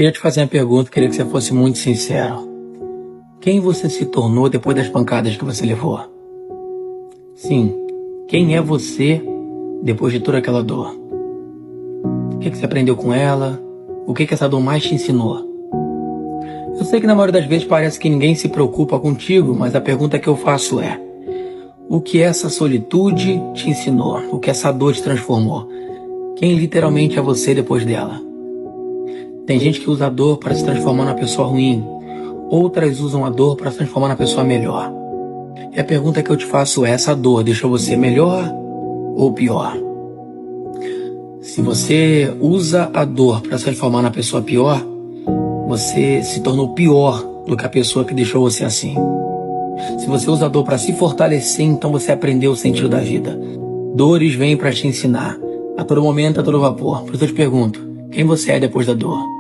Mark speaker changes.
Speaker 1: Queria te fazer uma pergunta, queria que você fosse muito sincero. Quem você se tornou depois das pancadas que você levou? Sim, quem é você depois de toda aquela dor? O que você aprendeu com ela? O que essa dor mais te ensinou? Eu sei que na maioria das vezes parece que ninguém se preocupa contigo, mas a pergunta que eu faço é: o que essa solitude te ensinou? O que essa dor te transformou? Quem literalmente é você depois dela? Tem gente que usa a dor para se transformar numa pessoa ruim. Outras usam a dor para se transformar na pessoa melhor. E a pergunta que eu te faço é: essa dor deixou você melhor ou pior? Se você usa a dor para se transformar na pessoa pior, você se tornou pior do que a pessoa que deixou você assim. Se você usa a dor para se fortalecer, então você aprendeu o sentido da vida. Dores vêm para te ensinar. A todo momento, a todo vapor. Por isso eu te pergunto: quem você é depois da dor?